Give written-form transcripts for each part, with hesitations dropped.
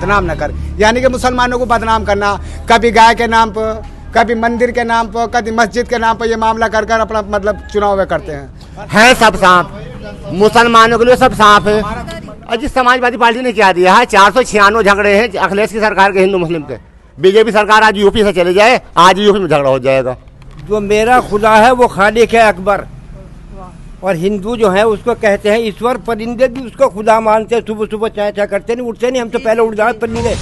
बदनाम न कर, यानी कि मुसलमानों को बदनाम करना, कभी गाय के नाम पर, कभी मंदिर के नाम पर, कभी मस्जिद के नाम पर ये मामला कर कर अपना मतलब चुनाव करते हैं सब सांप, मुसलमानों के लिए सब सांप है। और जिस समाजवादी पार्टी ने क्या दिया है, 496 झगड़े हैं अखिलेश की सरकार के हिंदू मुस्लिम के। बीजेपी सरकार आज यूपी से चले जाए, आज यूपी में झगड़ा हो जाएगा। जो मेरा खुदा है वो खालिक है अकबर, और हिंदू जो है उसको कहते हैं ईश्वर। परिंदे भी उसको खुदा मानते हैं, सुबह सुबह चाय चाय करते नहीं, उठते नहीं, हम तो पहले उठ जाए परिंदे।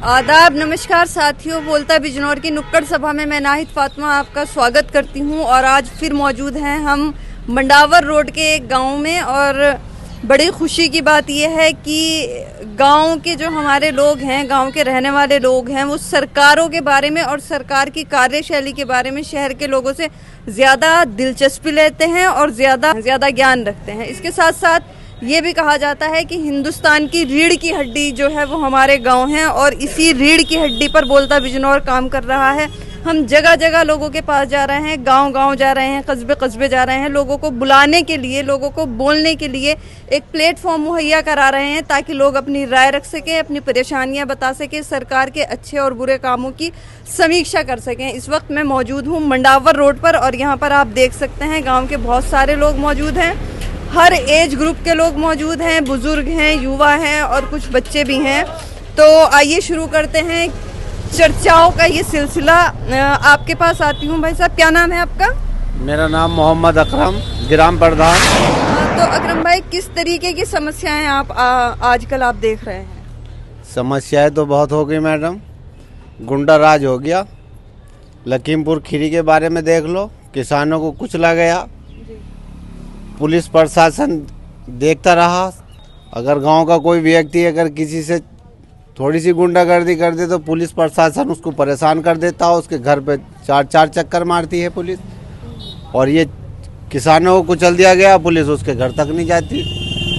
आदाब, नमस्कार साथियों। बोलता बिजनौर की नुक्कड़ सभा में मैं नाहिद फातिमा आपका स्वागत करती हूं। और आज फिर मौजूद हैं हम मंडावर रोड के एक गांव में, और बड़ी खुशी की बात यह है कि गांव के जो हमारे लोग हैं, गांव के रहने वाले लोग हैं, वो सरकारों के बारे में और सरकार की कार्यशैली के बारे में शहर के लोगों से ज़्यादा दिलचस्पी लेते हैं और ज़्यादा ज्ञान रखते हैं। इसके साथ साथ ये भी कहा जाता है कि हिंदुस्तान की रीढ़ की हड्डी जो है वो हमारे गांव है, और इसी रीढ़ की हड्डी पर बोलता बिजनौर काम कर रहा है। हम जगह जगह लोगों के पास जा रहे हैं, गांव गांव जा रहे हैं, कस्बे कस्बे जा रहे हैं, लोगों को बुलाने के लिए, लोगों को बोलने के लिए एक प्लेटफॉर्म मुहैया करा रहे हैं, ताकि लोग अपनी राय रख सकें, अपनी परेशानियां बता सकें, सरकार के अच्छे और बुरे कामों की समीक्षा कर सकें। इस वक्त मैं मौजूद हूँ मंडावर रोड पर, और यहाँ पर आप देख सकते हैं गाँव के बहुत सारे लोग मौजूद हैं। हर एज ग्रुप के लोग मौजूद हैं, बुजुर्ग हैं, युवा हैं और कुछ बच्चे भी हैं। तो आइए शुरू करते हैं चर्चाओं का ये सिलसिला। आपके पास आती हूँ। भाई साहब, क्या नाम है आपका? मेरा नाम मोहम्मद अकरम, ग्राम प्रधान। तो अकरम भाई, किस तरीके की समस्याएं आप आजकल आप देख रहे हैं? समस्याएं तो बहुत हो गई मैडम। गुंडा राज हो गया। लखीमपुर खीरी के बारे में देख लो, किसानों को कुचला गया। पुलिस प्रशासन देखता रहा। अगर गांव का कोई व्यक्ति अगर किसी से थोड़ी सी गुंडागर्दी कर दे तो पुलिस प्रशासन उसको परेशान कर देता है, उसके घर पे चार चक्कर मारती है पुलिस। और ये किसानों को कुचल दिया गया, पुलिस उसके घर तक नहीं जाती।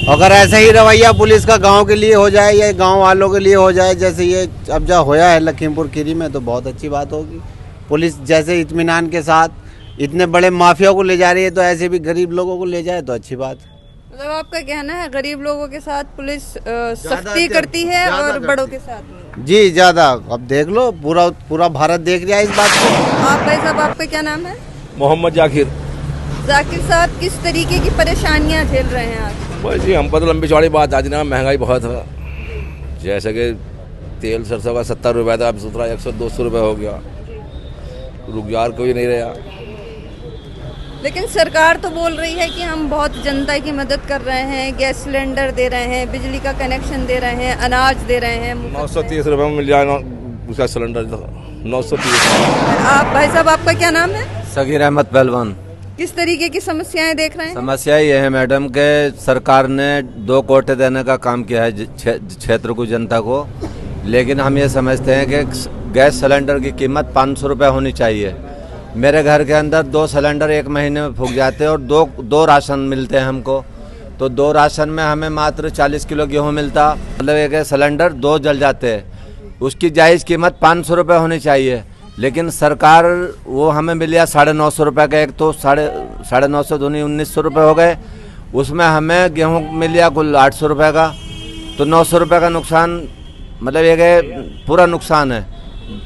अगर ऐसा ही रवैया पुलिस का गांव के लिए हो जाए या गांव वालों के लिए हो जाए, जैसे ये अब जो होया है लखीमपुर खीरी में, तो बहुत अच्छी बात होगी। पुलिस जैसे इत्मीनान के साथ इतने बड़े माफिया को ले जा रही है, तो ऐसे भी गरीब लोगों को ले जाए तो अच्छी बात है। मतलब आपका कहना है गरीब लोगों के साथ पुलिस सख्ती करती है और बड़ों के साथ नहीं? जी ज़्यादा। अब देख लो, पूरा भारत देख रहा है इस बात को। आप भाई साहब, आपका क्या नाम है? मोहम्मद जाकिर। जाकिर साहब, किस तरीके की परेशानियां झेल रहे हैं आप? बस जी, हमको तो लंबी चौड़ी बात आज ना, महंगाई बहुत है। जैसे कि तेल सरसों का 70 रुपये था, अब दूसरा 100-200 रुपये हो गया। रोजगार कोई नहीं रहा। लेकिन सरकार तो बोल रही है कि हम बहुत जनता की मदद कर रहे हैं, गैस सिलेंडर दे रहे हैं, बिजली का कनेक्शन दे रहे हैं, अनाज दे रहे हैं। 930 रुपये में मिल जाएगा उसका सिलेंडर, 930। आप भाई साहब, आपका क्या नाम है? सगीर अहमद पहलवान। किस तरीके की समस्याएं देख रहे हैं? समस्या ये है मैडम के सरकार ने 2 कोटे देने का काम किया है क्षेत्र को, जनता को। लेकिन हम ये समझते हैं कि गैस सिलेंडर की कीमत 500 रुपये होनी चाहिए। मेरे घर के अंदर 2 सिलेंडर 1 महीने में फूक जाते हैं, और दो राशन मिलते हैं हमको। तो 2 राशन में हमें मात्र 40 किलो गेहूँ मिलता, मतलब एक सिलेंडर 2 जल जाते हैं। उसकी जायज़ कीमत 500 रुपये होनी चाहिए। लेकिन सरकार वो हमें मिल गया 950 रुपये का एक, तो 950 दूनी 1900 रुपये हो गए। उसमें हमें गेहूँ मिल गया कुल 800 रुपये का, तो 900 रुपये का नुकसान, मतलब एक पूरा नुकसान है।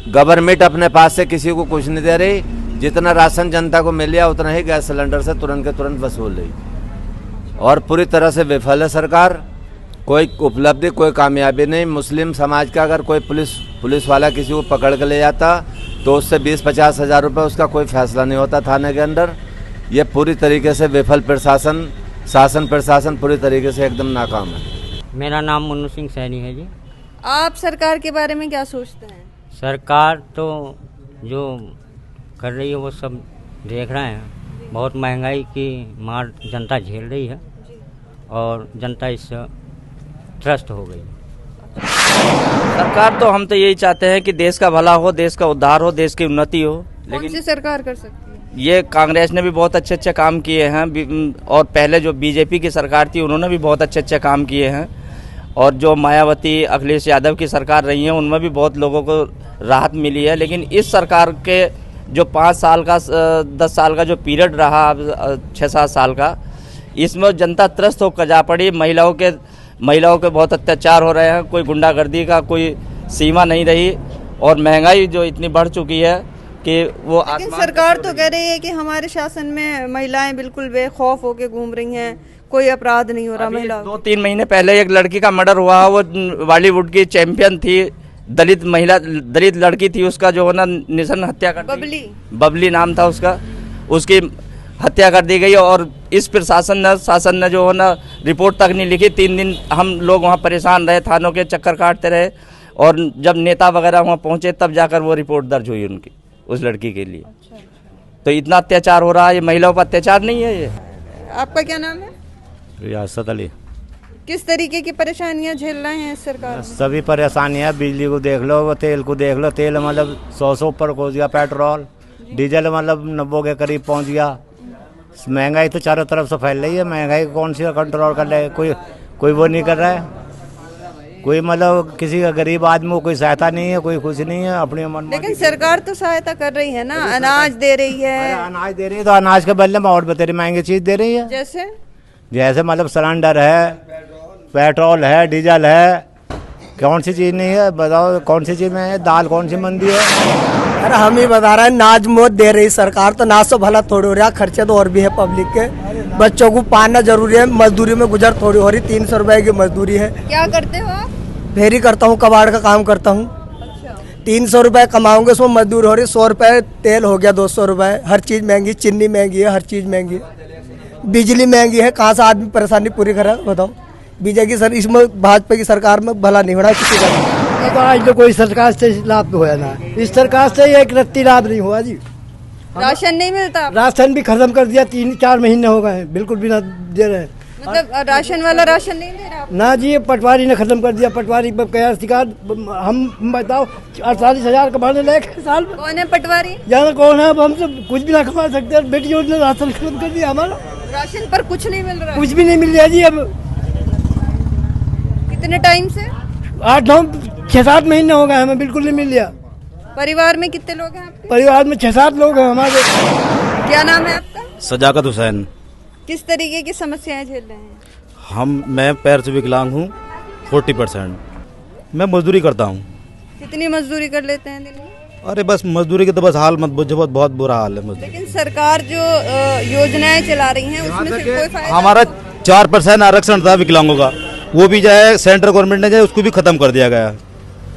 गवर्नमेंट अपने पास से किसी को कुछ नहीं दे रही। जितना राशन जनता को मिल गया उतना ही गैस सिलेंडर से तुरंत के तुरंत वसूल रही, और पूरी तरह से विफल है सरकार। कोई उपलब्धि, कोई कामयाबी नहीं। मुस्लिम समाज का अगर कोई पुलिस वाला किसी को पकड़ के ले जाता तो उससे 20-50 हज़ार रुपये उसका कोई फैसला नहीं होता थाने के अंदर। ये पूरी तरीके से विफल शासन प्रशासन पूरी तरीके से एकदम नाकाम है। मेरा नाम मुन्नू सिंह सैनी है जी। आप सरकार के बारे में क्या सोचते हैं? सरकार तो जो कर रही है वो सब देख रहे हैं। बहुत महंगाई की मार जनता झेल रही है, और जनता इससे त्रस्त हो गई। सरकार तो हम तो यही चाहते हैं कि देश का भला हो, देश का उद्धार हो, देश की उन्नति हो। लेकिन कौन सी सरकार कर सकती है? ये कांग्रेस ने भी बहुत अच्छे काम किए हैं, और पहले जो बीजेपी की सरकार थी उन्होंने भी बहुत अच्छे काम किए हैं। और जो मायावती, अखिलेश यादव की सरकार रही है उनमें भी बहुत लोगों को राहत मिली है। लेकिन इस सरकार के जो 5 साल का 10 साल का जो पीरियड रहा, 6-7 साल का, इसमें जनता त्रस्त होकर जा पड़ी। महिलाओं के बहुत अत्याचार हो रहे हैं, कोई गुंडागर्दी का कोई सीमा नहीं रही, और महंगाई जो इतनी बढ़ चुकी है कि वो लेकिन सरकार तो कह रही है कि हमारे शासन में महिलाएं बिल्कुल बेखौफ होकर घूम रही हैं, कोई अपराध नहीं हो रहा महिलाओं। 2-3 महीने पहले एक लड़की का मर्डर हुआ, वो बॉलीवुड की चैंपियन थी, दलित लड़की थी, उसका जो है ना निशन हत्या कर दी। बबली नाम था उसका, उसकी हत्या कर दी गई। और इस शासन ने जो है ना रिपोर्ट तक नहीं लिखी। 3 दिन हम लोग वहाँ परेशान रहे, थानों के चक्कर काटते रहे, और जब नेता वगैरह वहाँ पहुँचे तब जाकर वो रिपोर्ट दर्ज हुई उनकी, उस लड़की के लिए। तो इतना अत्याचार हो रहा है, ये महिलाओं पर अत्याचार नहीं है ये। आपका क्या नाम है? रियासत अली। किस तरीके की परेशानियां झेल रहे हैं सरकार? सभी परेशानियां, बिजली को देख लो, तेल को देख लो, तेल मतलब 100 ऊपर पहुँच गया, पेट्रोल डीजल मतलब 90 के करीब पहुँच गया। महंगाई तो चारों तरफ से फैल रही है, महंगाई कौन सी कंट्रोल कर ले, कोई वो नहीं कर रहा है, कोई मतलब किसी का गरीब आदमी को कोई सहायता नहीं है, कोई कुछ नहीं है अपने मन। लेकिन सरकार तो सहायता कर रही है ना, अनाज दे रही है। अनाज दे रही है तो अनाज के बदले में और बतेरी महंगी चीज दे रही है। जैसे मतलब सिलेंडर है, पेट्रोल है, डीजल है, कौन सी चीज नहीं है बताओ, कौन सी चीज में है? दाल कौन सी मंदी है? अरे हम ही बता रहे हैं, नाज मोद दे रही सरकार, तो नाज से भला थोड़ी हो रहा, खर्चे तो और भी है पब्लिक के। बच्चों को पालना जरूरी है, मजदूरी में गुजर थोड़ी हो रही, 300 रुपए की मजदूरी है। क्या करते हो आप? फेरी करता हूँ, कबाड़ का काम करता हूँ। 300 रुपए कमाऊंगे, उसमें मजदूर हो रही, 100 रुपए तेल हो गया, 200 रुपए, हर चीज महंगी, चीनी महंगी है, हर चीज महंगी, बिजली महंगी है, कहाँ से आदमी परेशानी पूरी करे बताओ। बीजेपी सर इसमें भाजपा की सरकार में भला नहीं हो रहा किसी का। तो आज तो कोई सरकार से लाभ तो हुआ ना, इस सरकार से एक रत्ती लाभ नहीं हुआ जी। राशन नहीं मिलता? राशन भी खत्म कर दिया, 3-4 महीने हो गए, बिल्कुल भी ना दे रहे। मतलब राशन वाला राशन नहीं दे रहा ना जी, पटवारी ने खत्म कर दिया। पटवारी शिकार हम बताओ 48,000 कमाने लगे साल में। कौन है पटवारी? जाना कौन है, अब हम सब कुछ भी ना कमा सकते। बेटियों ने राशन खत्म कर दिया हमारा, राशन पर कुछ नहीं मिल रहा, कुछ भी नहीं मिल रहा जी। अब कितने टाइम से? 8-9-6-7 महीने हो गए हमें, बिल्कुल नहीं मिल रहा। परिवार में कितने लोग हैं आपके? परिवार में 6-7 लोग हैं हमारे। क्या नाम है आपका? सजाकत हुसैन। किस तरीके की समस्याएं झेल रहे हैं? मैं पैर से विकलांग हूँ, 40%। मैं मजदूरी करता हूँ। कितनी मजदूरी कर लेते हैं दिन में? अरे बस मजदूरी के तो बस हाल मत पूछो, बहुत बुरा हाल है मजदूरी। लेकिन सरकार जो योजनाएं चला रही हैं उसमें से कोई फायदा? हमारा 4% आरक्षण था विकलांगों का, वो भी जो है सेंट्रल गवर्नमेंट ने जो है उसको भी खत्म कर दिया गया।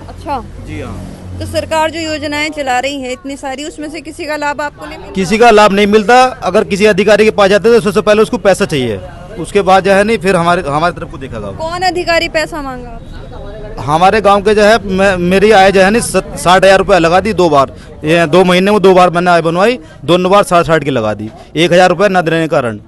अच्छा जी हाँ। तो सरकार जो योजनाएं चला रही है इतनी सारी, उसमें से किसी का लाभ आपको नहीं मिलता? किसी का लाभ नहीं मिलता। अगर किसी अधिकारी के पास जाते तो सबसे पहले उसको पैसा चाहिए, उसके बाद जो है नहीं फिर हमारे तरफ को देखा। कौन अधिकारी पैसा मांगा? हमारे गांव के जो है मेरी आय जो है नहीं 60,000 रुपये लगा दी 2 बार, 2 महीने में 2 बार मैंने आय बनवाई, दोनों बार 60 की लगा दी, 1,000 रुपये न देने के कारण।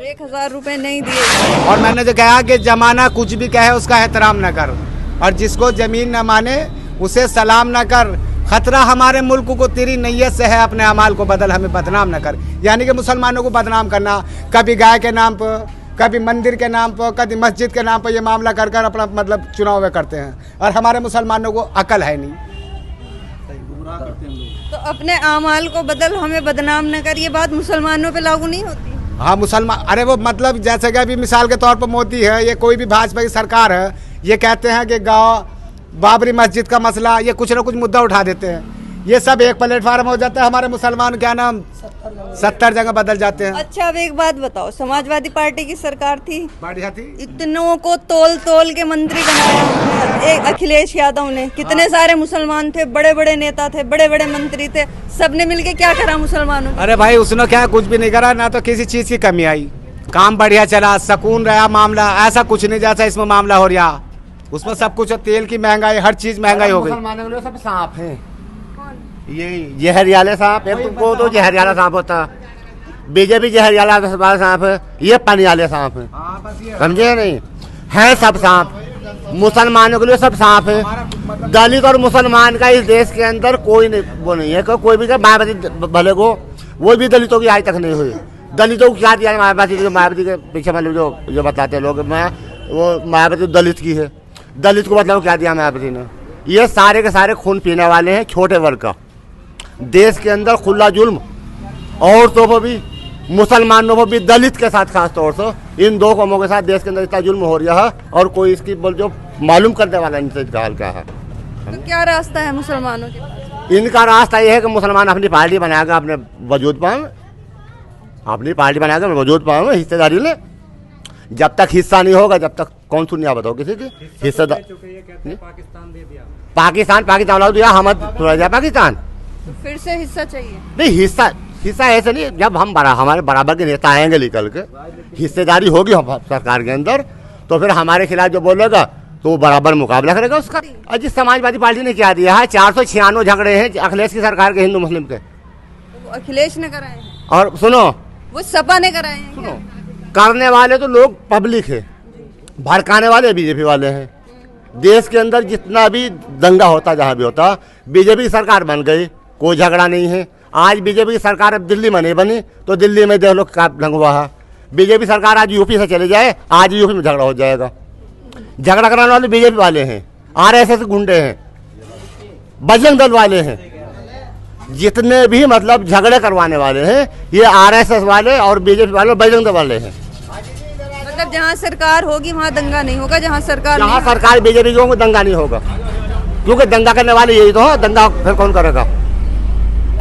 1,000 रुपए नहीं दिए। और मैंने जो कहा कि जमाना कुछ भी कहे उसका एहतराम न कर, और जिसको जमीन न माने उसे सलाम न कर। खतरा हमारे मुल्क को तेरी नैयत से है, अपने अमाल को बदल, हमें बदनाम न कर। यानी कि मुसलमानों को बदनाम करना, कभी गाय के नाम पर, कभी मंदिर के नाम पर, कभी मस्जिद के नाम पर, ये मामला कर कर अपना मतलब चुनाव करते हैं, और हमारे मुसलमानों को अकल है नहीं। तो अपने अमाल को बदल, हमें बदनाम न कर, ये बात मुसलमानों पे लागू नहीं होती? हाँ मुसलमान, अरे वो मतलब जैसे कि अभी मिसाल के तौर पर मोदी है, ये कोई भी भाजपा की सरकार है, ये कहते हैं कि गाँव बाबरी मस्जिद का मसला, ये कुछ ना कुछ मुद्दा उठा देते हैं, ये सब एक प्लेटफार्म हो जाता है। हमारे मुसलमान क्या नाम 70 जगह बदल जाते हैं। अच्छा अब एक बात बताओ, समाजवादी पार्टी की सरकार थी, बढ़िया थी, इतनों को तोल के मंत्री बनाया एक अखिलेश यादव ने, कितने सारे मुसलमान थे, बड़े बड़े नेता थे, बड़े बड़े मंत्री थे, सबने मिलके क्या करा मुसलमानों? अरे भाई उसने क्या कुछ भी नहीं करा, ना तो किसी चीज की कमी आई, काम बढ़िया चला, सुकून रहा मामला, ऐसा कुछ नहीं जैसा इसमें मामला हो रहा। उसमें सब कुछ, तेल की महंगाई, हर चीज महंगाई हो गई। मुसलमानों के लिए सब सांप है, ये जहरियाला सांप है, वो तो जहरियाला सांप होता, बीजेपी जहरियाला सांप है, ये पानी वाले सांप है, समझे नहीं, है सब सांप। मुसलमानों के लिए सब सांप है। दलित और मुसलमान का इस देश के अंदर कोई नहीं, वो नहीं है, कोई भी मायावती भले को, वो भी दलितों की आज तक नहीं हुई। दलितों को क्या दिया मायावती के पीछे मतलब जो बताते लोग, मैं वो मायावती दलित की है, दलित को मतलब क्या दिया मायावती ने? ये सारे के सारे खून पीने वाले हैं, छोटे वर्ग का। देश के अंदर खुला जुल्म, औरतों पर भी, मुसलमानों को भी, दलित के साथ खास तौर से, इन दो कौमों के साथ देश के अंदर इतना जुल्म हो रहा है और कोई इसकी जो मालूम करने वाला इनसे हाल क्या है। तो क्या रास्ता है मुसलमानों के पास? इनका रास्ता यह है कि मुसलमान अपनी पार्टी बनाएगा, अपने वजूद पाएं, अपनी पार्टी बनाएगा, वजूद पाएं, हिस्सेदारी ले। जब तक हिस्सा नहीं होगा, जब तक कौन सुनिया बताओ किसी की हिस्सेदार। पाकिस्तान वाला दिया, हम पाकिस्तान तो फिर से हिस्सा चाहिए? नहीं, हिस्सा ऐसे नहीं। जब हम हमारे बराबर के नेता आएंगे निकल के, हिस्सेदारी होगी सरकार के अंदर, तो फिर हमारे खिलाफ जो बोलेगा तो वो बराबर मुकाबला करेगा उसका। अजी समाजवादी पार्टी ने क्या दिया है? 496 झगड़े हैं अखिलेश की सरकार के हिंदू मुस्लिम के। वो अखिलेश ने कराए हैं? और सुनो, वो सपा ने कराए हैं? सुनो, करने वाले तो लोग पब्लिक है, भड़काने वाले बीजेपी वाले हैं। देश के अंदर जितना भी दंगा होता, जहाँ भी होता, बीजेपी की सरकार बन गई, कोई झगड़ा नहीं है। आज बीजेपी की सरकार अब दिल्ली में नहीं बनी तो दिल्ली में देख लो क्या ढंग हुआ है। बीजेपी सरकार आज यूपी से चले जाए, आज यूपी में झगड़ा हो जाएगा। झगड़ा कराने वाले बीजेपी वाले हैं, आरएसएस गुंडे हैं, बजरंग दल वाले हैं, जितने भी मतलब झगड़े करवाने वाले हैं ये आरएसएस वाले और बीजेपी वाले, बजरंग दल वाले हैं। मतलब जहाँ सरकार होगी वहाँ दंगा नहीं होगा, जहाँ सरकार बीजेपी की होगी दंगा नहीं होगा, क्योंकि दंगा करने वाले यही तो हो। दंगा फिर कौन करेगा?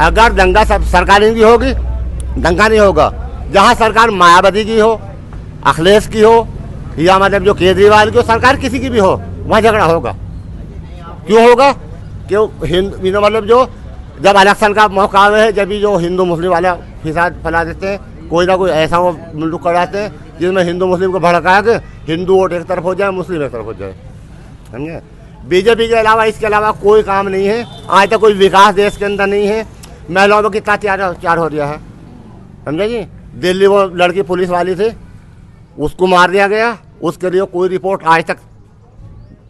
अगर दंगा सब सरकार की होगी, दंगा नहीं होगा। जहाँ सरकार मायावती की हो, अखिलेश की हो, या मतलब जो केजरीवाल की हो, सरकार किसी की भी हो, वहाँ झगड़ा होगा। क्यों होगा? क्यों? हिंदू मतलब जो जब इलेक्शन का मौका आवे है, जब भी जो हिंदू मुस्लिम वाला फिसाद फैला देते हैं, कोई ना कोई ऐसा वो मुल्क कराते हैं जिसमें हिंदू मुस्लिम को भड़का के हिंदू वोट एक तरफ हो जाए, मुस्लिम एक तरफ हो जाए। समझे? बीजेपी के अलावा इसके अलावा कोई काम नहीं है। आज तक कोई विकास देश के अंदर नहीं है। महिलाओं में कितना अत्याचार हो रहा है, समझे जी? दिल्ली वो लड़की पुलिस वाली थी, उसको मार दिया गया, उसके लिए कोई रिपोर्ट आज तक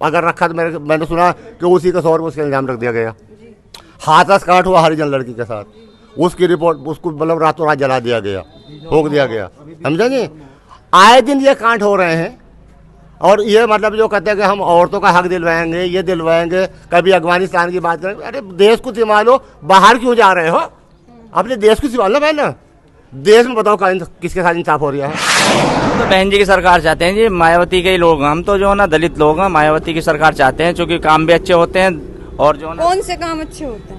अगर रखा तो मैंने सुना कि उसी के शोर में उसका इल्जाम रख दिया गया। हाथरस कांड हुआ हरिजन लड़की के साथ, उसकी रिपोर्ट उसको मतलब रातों रात जला दिया गया, ठोक दिया गया। समझे जी? आए दिन ये कांड हो रहे हैं और ये मतलब जो कहते हैं कि हम औरतों का हक दिलवाएंगे, ये दिलवाएंगे, कभी अफगानिस्तान की बात करेंगे। अरे देश को संभालो, बाहर क्यों जा रहे हो? अपने देश को संभालो पहले। देश में बताओ किसके साथ इंसाफ हो रहा है? तो बहन जी की सरकार चाहते हैं जी, मायावती के ही लोग, हम तो जो है ना दलित लोग हैं, मायावती की सरकार चाहते हैं, क्योंकि काम भी अच्छे होते हैं और जो कौन से काम अच्छे होते हैं?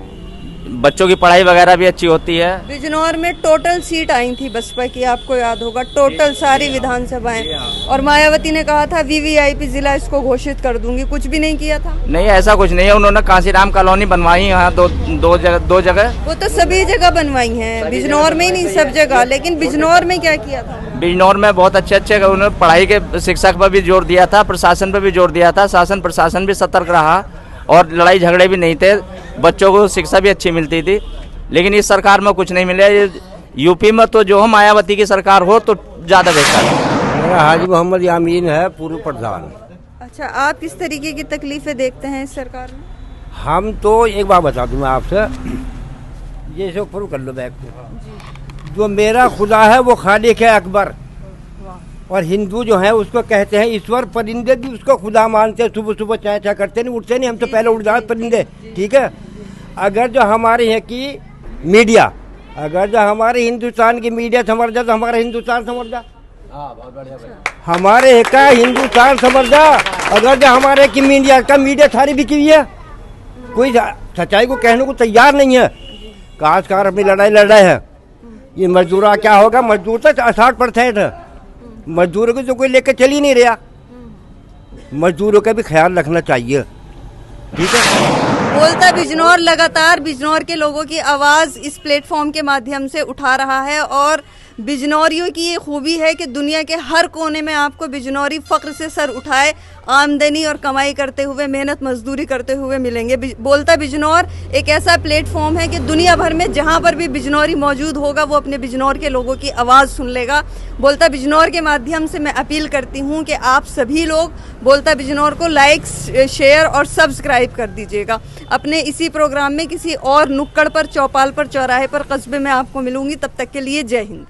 बच्चों की पढ़ाई वगैरह भी अच्छी होती है। बिजनौर में टोटल सीट आई थी बसपा की, आपको याद होगा, टोटल सारी विधानसभाएं, और मायावती ने कहा था वीवीआईपी जिला इसको घोषित कर दूंगी, कुछ भी नहीं किया था। नहीं, ऐसा कुछ नहीं है। उन्होंने कांसीराम कॉलोनी बनवाई है दो जगह। वो तो सभी जगह बनवाई है, बिजनौर में ही नहीं, सब जगह। लेकिन बिजनौर में क्या किया था? बिजनौर में बहुत अच्छे उन्होंने पढ़ाई के शिक्षा पर भी जोर दिया था, प्रशासन पर भी जोर दिया था। शासन प्रशासन भी सतर्क रहा और लड़ाई झगड़े भी नहीं थे, बच्चों को शिक्षा भी अच्छी मिलती थी। लेकिन इस सरकार में कुछ नहीं मिला। यूपी में तो जो मायावती की सरकार हो तो ज़्यादा बेहतर है। मेरा हाजी मोहम्मद यामीन है, पूर्व प्रधान। अच्छा, आप किस तरीके की तकलीफें देखते हैं इस सरकार में? हम तो एक बात बता दूं मैं आपसे, ये इसको प्रूव कर लो बैग को। जो मेरा खुदा है वो खालिक है अकबर, और हिंदू जो है उसको कहते हैं ईश्वर। परिंदे भी उसको खुदा मानते हैं, सुबह सुबह चाय चाय करते नहीं, उठते नहीं, हम तो पहले उठ जाते परिंदे। ठीक है? अगर जो हमारे यहाँ की मीडिया, अगर जो हमारे हिंदुस्तान की मीडिया समझ जा तो हमारा हिंदुस्तान समझ जा, हमारे का हिंदुस्तान समझ जा। अगर जो हमारे की मीडिया सारी बिकी हुई है, कोई सच्चाई को कहने को तैयार नहीं है। काशकार अपनी लड़ाई लड़ रहे हैं। ये मजदूरा क्या होगा? मजदूर तो 60% है, मजदूरों को तो कोई लेकर चल ही नहीं रहा। मजदूरों का भी ख्याल रखना चाहिए। ठीक है? बोलता बिजनौर लगातार बिजनौर के लोगों की आवाज़ इस प्लेटफॉर्म के माध्यम से उठा रहा है, और बिजनौरियों की ये खूबी है कि दुनिया के हर कोने में आपको बिजनौरी फ़ख्र से सर उठाए आमदनी और कमाई करते हुए, मेहनत मजदूरी करते हुए मिलेंगे। बोलता बिजनौर एक ऐसा प्लेटफॉर्म है कि दुनिया भर में जहाँ पर भी बिजनौरी मौजूद होगा वो अपने बिजनौर के लोगों की आवाज़ सुन लेगा। बोलता बिजनौर के माध्यम से मैं अपील करती हूँ कि आप सभी लोग बोलता बिजनौर को लाइक, शेयर और सब्सक्राइब कर दीजिएगा। अपने इसी प्रोग्राम में किसी और नुक्कड़ पर, चौपाल पर, चौराहे पर, कस्बे में आपको मिलूंगी। तब तक के लिए जय हिंद।